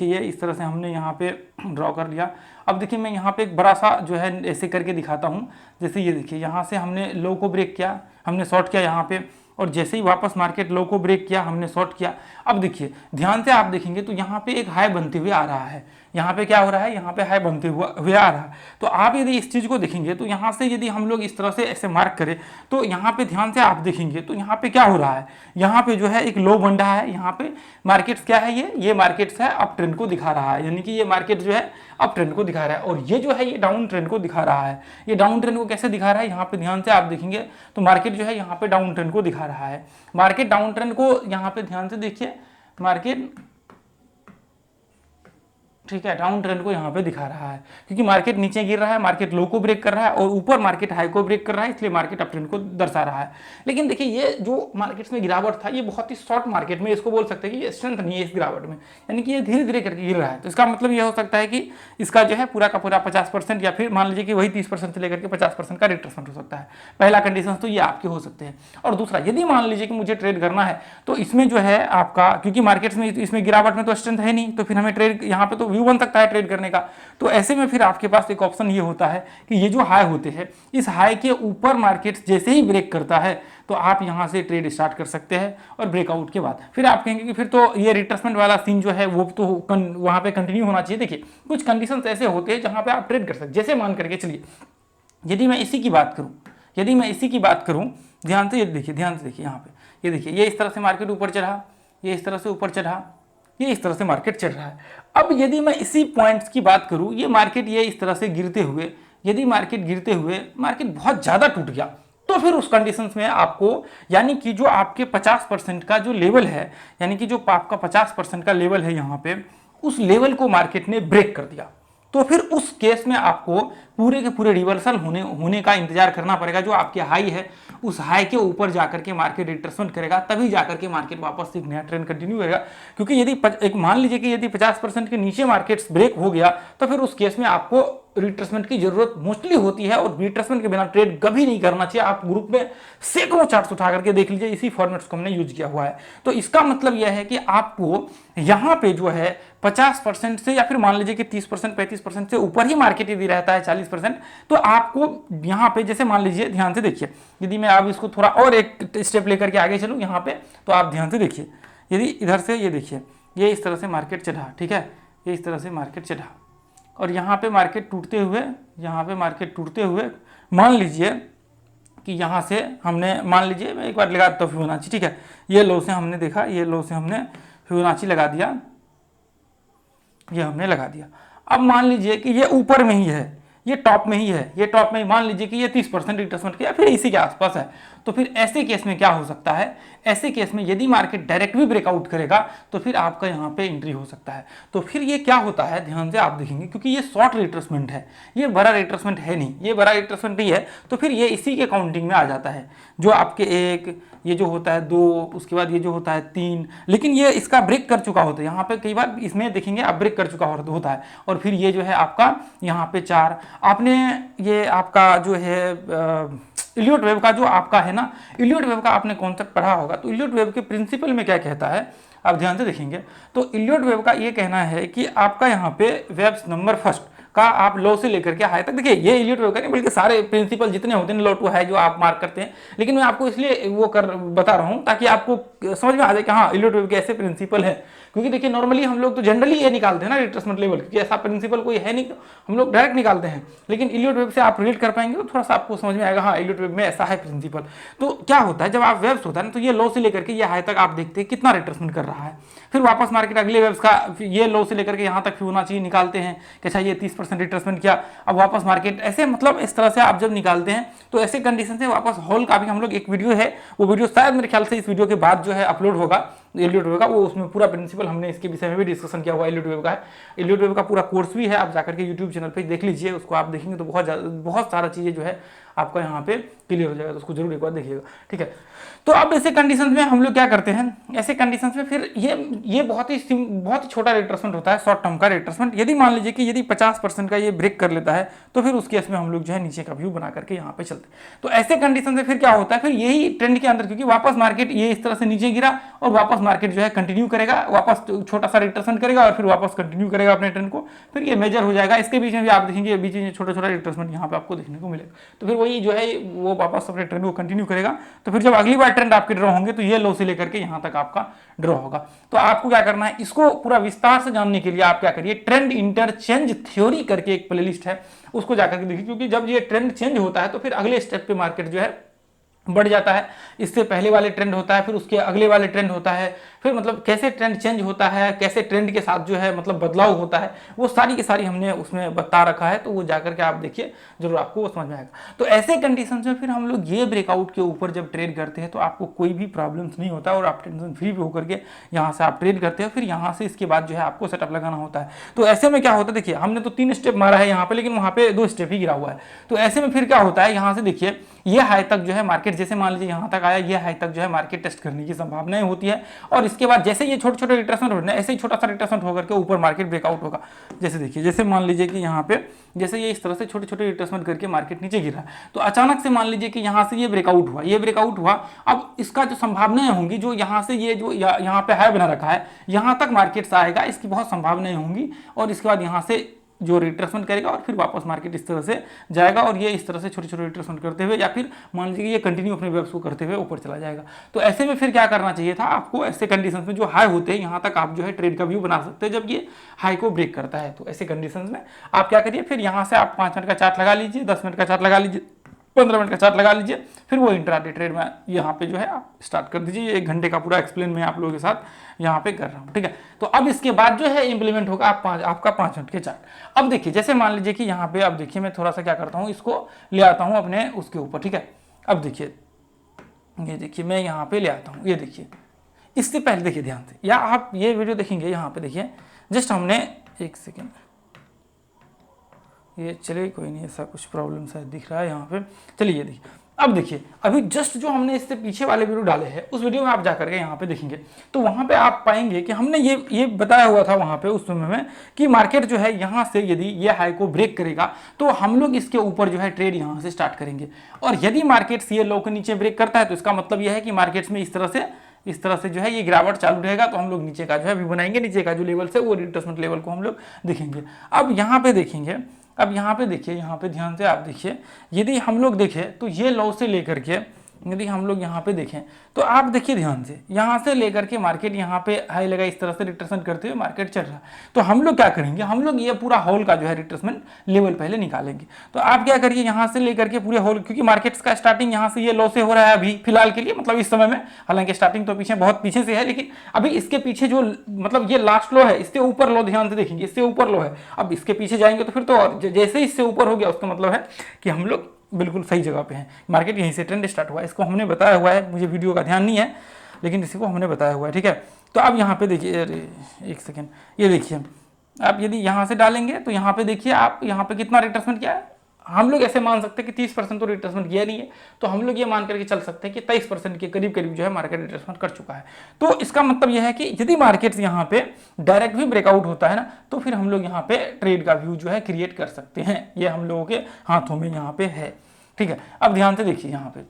कि ये इस तरह से हमने यहाँ पे ड्रॉ कर लिया। अब देखिए मैं यहाँ पे एक बड़ा सा जो है ऐसे करके दिखाता हूँ। जैसे ये देखिए यहाँ से हमने लो को ब्रेक किया, हमने शॉर्ट किया यहाँ पे, और जैसे ही वापस मार्केट लो को ब्रेक किया हमने शॉर्ट किया। अब देखिए ध्यान से आप देखेंगे तो यहाँ पे एक हाई बनते हुए आ रहा है, यहाँ पे क्या हो रहा है, यहाँ पे हाई बनते हुए आ रहा है। तो आप यदि इस चीज़ को देखेंगे तो यहाँ से यदि हम लोग इस तरह से ऐसे मार्क करें तो यहाँ पे ध्यान से आप देखेंगे तो यहाँ पे क्या हो रहा है, यहाँ पे जो है एक लो बन रहा है। यहाँ पे मार्केट्स क्या है, ये मार्केट्स है अप ट्रेंड को दिखा रहा है, यानी कि ये मार्केट जो है अप ट्रेंड को दिखा रहा है, और ये जो है ये डाउन ट्रेंड को दिखा रहा है। ये डाउन ट्रेंड को कैसे दिखा रहा है, यहाँ पे ध्यान से आप देखेंगे तो मार्केट जो है यहाँ पे डाउन ट्रेंड को दिखा रहा है। मार्केट डाउन ट्रेंड को यहाँ पे ध्यान से देखिए, मार्केट ठीक है डाउन ट्रेंड को यहाँ पे दिखा रहा है, क्योंकि मार्केट नीचे गिर रहा है, मार्केट लो को ब्रेक कर रहा है और ऊपर मार्केट हाई को ब्रेक कर रहा है, इसलिए मार्केट अप ट्रेंड को दर्शा रहा है। लेकिन देखिए ये जो मार्केट्स में गिरावट था ये बहुत ही शॉर्ट मार्केट में, इसको बोल सकते हैं कि ये स्ट्रेंथ नहीं है इस गिरावट में, यानी कि ये धीरे धीरे करके गिर रहा है। तो इसका मतलब ये हो सकता है कि इसका जो है पूरा का पूरा 50% या फिर मान लीजिए कि वही 30% से लेकर के 50% का रिट्रेसमेंट हो सकता है। पहला कंडीशन तो ये आपके हो सकते हैं। और दूसरा, यदि मान लीजिए कि मुझे ट्रेड करना है तो इसमें जो है आपका, क्योंकि मार्केट्स में इसमें गिरावट में तो स्ट्रेंथ है नहीं, तो फिर हमें ट्रेड यहाँ पे तो व्यू बन सकता है ट्रेड करने का। तो ऐसे में फिर आपके पास एक ऑप्शन ये होता है कि ये जो हाई होते हैं, इस हाई के ऊपर मार्केट जैसे ही ब्रेक करता है तो आप यहां से ट्रेड स्टार्ट कर सकते हैं। और ब्रेकआउट के बाद फिर आप कहेंगे कि फिर तो ये रिट्रेसमेंट वाला सीन जो है वो तो वहां पे कंटिन्यू होना चाहिए। देखिए कुछ कंडीशंस ऐसे होते हैं जहां पे आप ट्रेड कर सकते हैं। जैसे मान करके चलिए, यदि मैं इसी की बात करूं, ध्यान से देखिए यहाँ पे ये देखिए, ये इस तरह से मार्केट ऊपर चढ़ा, ये इस तरह से ऊपर चढ़ा, ये इस तरह से मार्केट चल रहा है। अब यदि मैं इसी पॉइंट्स की बात करूं, ये मार्केट ये इस तरह से गिरते हुए, यदि मार्केट गिरते हुए मार्केट बहुत ज़्यादा टूट गया तो फिर उस कंडीशंस में आपको, यानी कि जो आपके 50% का जो लेवल है, यानी कि जो आपका 50% का लेवल है यहाँ पे, उस लेवल को मार्केट ने ब्रेक कर दिया, तो फिर उस केस में आपको पूरे के पूरे रिवर्सल होने का इंतजार करना पड़ेगा। जो आपके हाई है उस हाई के ऊपर जाकर के मार्केट रिट्रेसमेंट करेगा, तभी जाकर के मार्केट वापस एक नया ट्रेंड कंटिन्यू करेगा। क्योंकि यदि एक मान लीजिए कि यदि 50% के नीचे मार्केट्स ब्रेक हो गया तो फिर उस केस में आपको रिट्रेसमेंट की जरूरत मोस्टली होती है, और रिट्रेसमेंट के बिना ट्रेड कभी नहीं करना चाहिए। आप ग्रुप में सैकड़ों चार्ट्स उठा करके देख लीजिए, इसी फॉर्मेट्स को हमने यूज किया हुआ है। तो इसका मतलब यह है कि आपको यहाँ पे जो है 50% से या फिर मान लीजिए कि 30% 35% से ऊपर ही मार्केट यदि रहता है 40%, तो आपको यहाँ पे जैसे मान लीजिए, ध्यान से देखिए, यदि मैं अब इसको थोड़ा और एक स्टेप लेकर के आगे चलूँ यहाँ पे, तो आप ध्यान से देखिए, यदि इधर से ये देखिए, ये इस तरह से मार्केट चढ़ा, ठीक है, ये इस तरह से मार्केट चढ़ा, और यहाँ पे मार्केट टूटते हुए मान लीजिए कि यहाँ से हमने, मान लीजिए मैं एक बार लगा देता हूँ फिबोनाची, ठीक है, ये लो से हमने देखा, ये लो से हमने फिबोनाची लगा दिया, ये हमने लगा दिया। अब मान लीजिए कि ये ऊपर में ही है, ये टॉप में ही है, ये टॉप में ही मान लीजिए कि ये 30% रिट्रेसमेंट किया, फिर इसी के आसपास है। तो फिर ऐसे केस में क्या हो सकता है, ऐसे केस में यदि मार्केट डायरेक्ट भी ब्रेकआउट करेगा तो फिर आपका यहाँ पे एंट्री हो सकता है। तो फिर ये क्या होता है, ध्यान से आप देखेंगे, क्योंकि ये शॉर्ट रिट्रेसमेंट है, ये बड़ा रिट्रेसमेंट है नहीं, ये बड़ा रिट्रेसमेंट नहीं है, तो फिर ये इसी के काउंटिंग में आ जाता है। जो आपके एक, ये जो होता है 2, उसके बाद ये जो होता है 3, लेकिन ये इसका ब्रेक कर चुका होता है, यहाँ पे कई बार इसमें देखेंगे आप ब्रेक कर चुका होता है, और फिर ये जो है आपका यहाँ पे 4, आपने ये आपका जो है इलियट वेव का जो आपका है ना, इलियट वेव का आपने कॉन्सेप्ट पढ़ा होगा। तो इलियट वेव के प्रिंसिपल में क्या कहता है, आप ध्यान से देखेंगे तो इलियट वेव का ये कहना है कि आपका यहाँ पे वेव्स नंबर फर्स्ट का आप लो से लेकर के हाई तक, देखिए ये इलियट वेव का नहीं बल्कि सारे प्रिंसिपल जितने होते हैं लो टू हाई जो आप मार्क करते हैं, लेकिन मैं आपको इसलिए वो बता रहा हूँ ताकि आपको समझ में आ जाए कि हाँ इलियट वेव के ऐसे प्रिंसिपल है। क्योंकि देखिए नॉर्मली हम लोग तो जनरली ये निकालते हैं ना रिट्रेसमेंट लेवल, क्योंकि ऐसा प्रिंसिपल कोई है नहीं, हम लोग डायरेक्ट निकालते हैं, लेकिन इलियट वेव से आप रिलेट कर पाएंगे तो थोड़ा सा आपको समझ में आएगा, हाँ इलियट वेव में ऐसा है प्रिंसिपल। तो क्या होता है, जब आप वेव्स होता है ना, तो ये लो से लेकर के ये हाई तक आप देखते हैं कितना रिट्रेसमेंट कर रहा है, फिर वापस मार्केट अगले वेव्स का ये लो से लेकर के यहाँ तक फिबोनाची निकालते हैं कि अच्छा ये 30% रिट्रेसमेंट किया, अब वापस मार्केट ऐसे, मतलब इस तरह से आप जब निकालते हैं तो ऐसे कंडीशन से वापस हॉल का भी हम लोग एक वीडियो है, वो वीडियो शायद मेरे ख्याल से इस वीडियो के बाद जो है अपलोड होगा इलियट वेव का, वो उसमें पूरा प्रिंसिपल हमने इसके विषय में भी डिस्कशन किया हुआ इलियट वेव का है। इलियट वेव का पूरा कोर्स भी है, आप जाकर के यूट्यूब चैनल पे देख लीजिए, उसको आप देखेंगे तो बहुत सारा चीज़ें जो है आपका यहाँ पे क्लियर हो जाएगा, तो उसको जरूर एक बार देखिएगा, ठीक है। तो अब ऐसे कंडीशंस में हम लोग क्या करते हैं, ऐसे कंडीशंस में फिर ये बहुत ही छोटा रिट्रेसमेंट होता है, शॉर्ट टर्म का रिट्रेसमेंट। यदि मान लीजिए कि यदि 50% का ये ब्रेक कर लेता है तो फिर उस केस में हम लोग जो है नीचे का व्यू बना करके यहाँ पे चलते हैं। तो ऐसे कंडीशन में फिर क्या होता है, फिर यही ट्रेंड के अंदर, क्योंकि वापस मार्केट ये इस तरह से नीचे गिरा और वापस मार्केट जो है कंटिन्यू करेगा, वापस छोटा सा रिट्रेसमेंट करेगा और फिर वापस कंटिन्यू करेगा अपने ट्रेंड को, फिर ये मेजर हो जाएगा। इसके बीच में भी आप देखेंगे बीच में छोटा छोटा रिट्रेसमेंट यहाँ पे आपको देखने को मिलेगा, तो फिर वही जो है वो वापस अपने ट्रेंड को कंटिन्यू करेगा। तो फिर जब अगली बार ट्रेंड आपके ड्रॉ होंगे तो ये लो से लेकर के यहाँ तक आपका ड्रॉ होगा। तो आपको क्या करना है, इसको पूरा विस्तार से जानने के लिए आप क्या करिए, ट्रेंड इंटरचेंज थ्योरी करके एक प्लेलिस्ट है, उसको जाकर के देखिए, क्योंकि जब ये ट्रेंड चेंज होता है तो फिर अगले स्टेप पे मार्केट जो है बढ़ जाता है। इससे पहले वाले ट्रेंड होता है, फिर उसके अगले वाले ट्रेंड होता है, फिर मतलब कैसे ट्रेंड चेंज होता है, कैसे ट्रेंड के साथ जो है मतलब बदलाव होता है, वो सारी की सारी हमने उसमें बता रखा है। तो वो जाकर के आप देखिए, जरूर आपको वो समझ में आएगा। तो ऐसे कंडीशन में फिर हम लोग ये ब्रेकआउट के ऊपर जब ट्रेड करते हैं तो आपको कोई भी प्रॉब्लम्स नहीं होता और आप टेंशन फ्री भी होकर के यहाँ से आप ट्रेड करते हैं। फिर यहाँ से इसके बाद जो है आपको सेटअप लगाना होता है। तो ऐसे में क्या होता है, देखिए हमने तो 3 स्टेप मारा है यहाँ पे, लेकिन वहाँ पे 2 स्टेप ही गिरा हुआ है। तो ऐसे में फिर क्या होता है, यहाँ से देखिए ये हाई तक जो है मार्केट, जैसे मान लीजिए यहाँ तक आया, ये हाई तक जो है मार्केट टेस्ट करने की संभावनाएं होती है। और इसके बाद जैसे ये छोटे छोटे रिट्रेसमेंट होने, ऐसे ही छोटा सा रिट्रेसमेंट होकर के ऊपर मार्केट ब्रेकआउट होगा। जैसे देखिए, जैसे मान लीजिए कि यहाँ पे जैसे ये इस तरह से छोटे छोटे रिट्रेसमेंट करके मार्केट नीचे गिरा, तो अचानक से मान लीजिए कि यहाँ से ये ब्रेकआउट हुआ, ये ब्रेकआउट हुआ। अब इसका जो संभावनाएं होंगी, जो यहाँ से ये जो यहाँ पे हाई बना रखा है, यहाँ तक मार्केट से आएगा, इसकी बहुत संभावनाएं होंगी। और इसके बाद यहाँ से जो रिट्रेसमेंट करेगा और फिर वापस मार्केट इस तरह से जाएगा और ये इस तरह से छोटे छोटे रिट्रेसमेंट करते हुए, या फिर मान लीजिए कि ये कंटिन्यू अपने वेव्स को करते हुए ऊपर चला जाएगा। तो ऐसे में फिर क्या करना चाहिए था आपको, ऐसे कंडीशंस में जो हाई होते हैं यहाँ तक आप जो है ट्रेड का व्यू बना सकते हैं जब ये हाई को ब्रेक करता है। तो ऐसे कंडीशंस में आप क्या करिए, फिर यहाँ से आप 5 मिनट का चार्ट लगा लीजिए, 10 मिनट का चार्ट लगा लीजिए, 15 मिनट का चार्ट लगा लीजिए, फिर वो इंट्राडे ट्रेड में यहाँ पे जो है आप स्टार्ट कर दीजिए। 1 घंटे का पूरा एक्सप्लेन मैं आप लोगों के साथ यहाँ पे कर रहा हूँ, ठीक है। तो अब इसके बाद जो है इंप्लीमेंट होगा आपका 5 मिनट के चार्ट। अब देखिए, जैसे मान लीजिए कि यहाँ पे अब देखिए मैं थोड़ा सा क्या करता हूँ, इसको ले आता हूँ अपने उसके ऊपर, ठीक है। अब देखिए, ये देखिए मैं यहाँ पे ले आता हूँ, ये देखिए। इससे पहले देखिए ध्यान से, या आप ये वीडियो देखेंगे यहाँ पे देखिए, जस्ट हमने 1 सेकेंड, ये चलिए कोई नहीं, ऐसा कुछ प्रॉब्लम शायद दिख रहा है यहाँ पे। चलिए ये देखिए, अब देखिए अभी जस्ट जो हमने इससे पीछे वाले वीडियो डाले हैं, उस वीडियो में आप जाकर के यहाँ पे देखेंगे तो वहाँ पे आप पाएंगे कि हमने ये बताया हुआ था वहाँ पे उस समय में कि मार्केट जो है यहाँ से यदि ये हाई को ब्रेक करेगा तो हम लोग इसके ऊपर जो है ट्रेड यहाँ से स्टार्ट करेंगे। और यदि मार्केट ये लो के नीचे ब्रेक करता है तो इसका मतलब यह है कि मार्केट्स में इस तरह से जो है ये गिरावट चालू रहेगा। तो हम लोग नीचे का जो है भी बनाएंगे, नीचे का जो लेवल से वो रिट्रेसमेंट लेवल को हम लोग देखेंगे। अब यहाँ पे देखेंगे, अब यहाँ पे देखिए, यहाँ पे ध्यान से आप देखिए, यदि हम लोग देखें तो ये लो से लेकर के यदि हम लोग यहाँ पे देखें तो आप देखिए ध्यान से, यहाँ से लेकर के मार्केट यहाँ पे हाई लगा, इस तरह से रिट्रेसमेंट करते हुए मार्केट चल रहा है। तो हम लोग क्या करेंगे, हम लोग ये पूरा होल का जो है रिट्रेसमेंट लेवल पहले निकालेंगे। तो आप क्या करिए, यहाँ से लेकर के पूरे होल, क्योंकि मार्केट्स का स्टार्टिंग यहाँ से ये लो से हो रहा है अभी फिलहाल के लिए, मतलब इस समय में, हालांकि स्टार्टिंग तो पीछे बहुत पीछे से है, लेकिन अभी इसके पीछे जो मतलब ये लास्ट लो है, इससे ऊपर लो, ध्यान से देखेंगे, इससे ऊपर लो है। अब इसके पीछे जाएंगे तो फिर तो जैसे इससे ऊपर हो गया उसका मतलब है कि हम लोग बिल्कुल सही जगह पे हैं। मार्केट यहीं से ट्रेंड स्टार्ट हुआ है, इसको हमने बताया हुआ है, मुझे वीडियो का ध्यान नहीं है लेकिन इसी को हमने बताया हुआ है, ठीक है। तो अब यहाँ पे देखिए, अरे 1 सेकेंड, ये देखिए आप यदि यहाँ से डालेंगे तो यहाँ पे देखिए आप यहाँ पे कितना रिट्रेसमेंट किया है। हम लोग ऐसे मान सकते हैं कि 30% तो रिट्रेसमेंट किया नहीं है, तो हम लोग ये मान करके चल सकते हैं कि 23% के करीब करीब जो है मार्केट रिट्रेसमेंट कर चुका है। तो इसका मतलब यह है कि यदि मार्केट यहाँ पे डायरेक्ट भी ब्रेकआउट होता है ना, तो फिर हम लोग यहाँ पे ट्रेड का व्यू जो है क्रिएट कर सकते हैं। ये हम लोगों के हाथों में यहाँ पे है, ठीक है। अब ध्यान से देखिए यहाँ पे,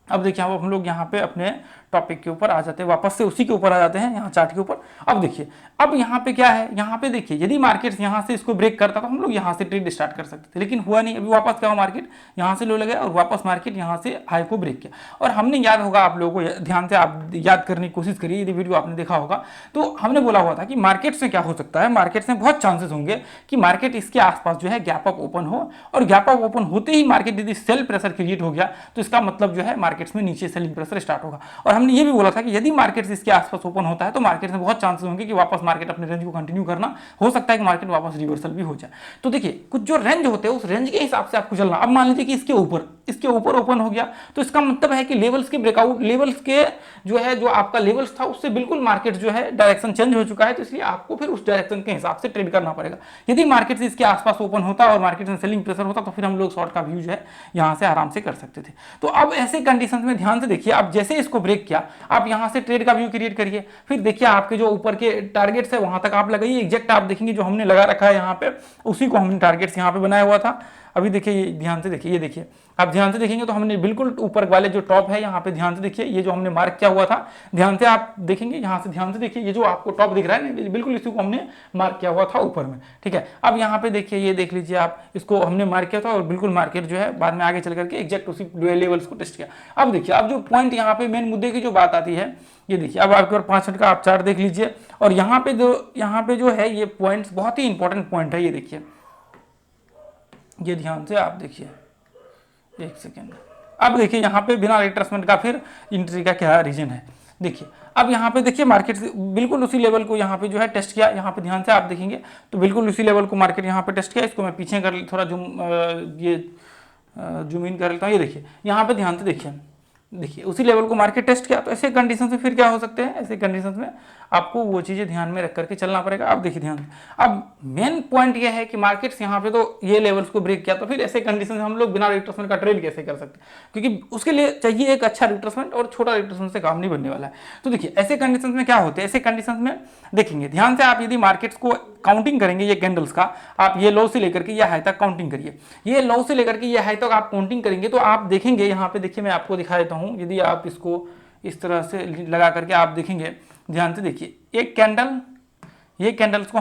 अब देखिए अब हम लोग यहाँ पे अपने टॉपिक के ऊपर आ जाते हैं, वापस से उसी के ऊपर आ जाते हैं, यहाँ चार्ट के ऊपर। अब देखिए, अब यहाँ पे क्या है, यहाँ पे देखिए यदि मार्केट यहाँ से इसको ब्रेक करता तो हम लोग यहाँ से ट्रेड स्टार्ट कर सकते थे, लेकिन हुआ नहीं। अभी वापस क्या हुआ, मार्केट यहाँ से लो लगे और वापस मार्केट यहाँ से हाई को ब्रेक किया। और हमने, याद होगा आप लोगों को, ध्यान से आप याद करने की कोशिश करिए, यदि वीडियो आपने देखा होगा तो हमने बोला हुआ था कि मार्केट में क्या हो सकता है, मार्केट में बहुत चांसेस होंगे कि मार्केट इसके आसपास जो है गैप अप ओपन हो, और गैप अप ओपन होते ही मार्केट यदि सेल प्रेशर क्रिएट हो गया तो इसका मतलब जो है मार्केट्स में नीचे सेलिंग प्रेशर स्टार्ट होगा। और हमने ये भी बोला था कि यदि मार्केट इसके आसपास ओपन होता है तो मार्केट में बहुत चांसेस होंगे कि वापस मार्केट अपने रेंज को कंटिन्यू करना, हो सकता है कि मार्केट वापस रिवर्सल भी हो जाए। तो देखिए कुछ जो रेंज होते हैं उस रेंज के हिसाब से आपको चलना। अब मान लीजिए कि इसके ऊपर ओपन हो गया तो इसका मतलब है कि लेवल्स के ब्रेकआउट, लेवल्स के जो है जो आपका लेवल्स था उससे बिल्कुल मार्केट जो है डायरेक्शन चेंज हो चुका है, तो इसलिए आपको फिर उस डायरेक्शन के हिसाब से ट्रेड करना पड़ेगा। यदि मार्केट से इसके आसपास ओपन होता और मार्केट में सेलिंग प्रेशर होता तो फिर हम लोग शॉर्ट का व्यू जो है यहां से आराम से कर सकते थे। तो अब ऐसे कंडीशंस में ध्यान से देखिए, आप जैसे इसको ब्रेक किया आप यहां से ट्रेड का व्यू क्रिएट करिए, फिर देखिए आपके जो ऊपर के टारगेट्स है वहां तक आप लगाइए। एग्जैक्ट आप देखेंगे जो हमने लगा रखा है यहाँ पे उसी को हमने टारगेट्स यहाँ पे बनाया हुआ था। अभी देखिए ध्यान से देखिए, ये देखिए आप ध्यान से देखेंगे तो हमने बिल्कुल ऊपर वाले जो टॉप है यहाँ पे ध्यान से देखिए, ये जो हमने मार्क किया हुआ था ध्यान से आप देखेंगे, यहाँ से ध्यान से देखिए, ये जो आपको टॉप दिख रहा है ना बिल्कुल इसी को हमने मार्क किया हुआ था ऊपर में, ठीक है। अब यहाँ पे देखिए, ये देख लीजिए आप, इसको हमने मार्क किया था और बिल्कुल मार्केट जो है बाद में आगे चल करके एग्जैक्ट उसी लेवल्स को टेस्ट किया। अब देखिए अब जो पॉइंट यहाँ पे मेन मुद्दे की जो बात आती है, ये देखिए अब आपके 5 मिनट का आप चार्ट देख लीजिए और यहाँ पे जो है ये पॉइंट्स बहुत ही इंपॉर्टेंट पॉइंट है। ये देखिए, ये ध्यान से आप देखिए, एक सेकेंड। अब देखिए यहाँ पे बिना रिट्रेसमेंट का फिर एंट्री का क्या रीजन है। देखिए अब यहाँ पे देखिए मार्केट बिल्कुल उसी लेवल को यहाँ पे जो है टेस्ट किया। यहाँ पे ध्यान से आप देखेंगे तो बिल्कुल उसी लेवल को मार्केट यहाँ पे टेस्ट किया। इसको मैं पीछे कर थोड़ा जूम इन कर लेता हूँ। ये देखिए यहाँ पे ध्यान से देखिए उसी लेवल को मार्केट टेस्ट किया। तो ऐसे कंडीशन में फिर क्या हो सकते हैं, ऐसे कंडीशन में आपको वो चीज़ें ध्यान में रख करके चलना पड़ेगा। अब देखिए ध्यान, अब मेन पॉइंट ये है कि मार्केट्स यहाँ पे तो ये लेवल्स को ब्रेक किया, तो फिर ऐसे कंडीशन में हम लोग बिना रिट्रेसमेंट का ट्रेड कैसे कर सकते हैं, क्योंकि उसके लिए चाहिए एक अच्छा रिट्रेसमेंट और छोटा रिट्रेसमेंट से काम नहीं बनने वाला है। तो देखिए ऐसे कंडीशन में क्या होते हैं, ऐसे कंडीशन में देखेंगे ध्यान से आप, यदि मार्केट्स को काउंटिंग करेंगे ये कैंडल्स का, आप ये लो से लेकर के ये हाई तक काउंटिंग करिए, ये लो से लेकर के ये हाई तक आप काउंटिंग करेंगे तो आप देखेंगे यहाँ पे, देखिए मैं आपको दिखा देता हूँ। यदि आप इसको इस तरह से लगा करके आप देखेंगे, ध्यान से देखिए, एक कैंडल, ये कैंडल्स को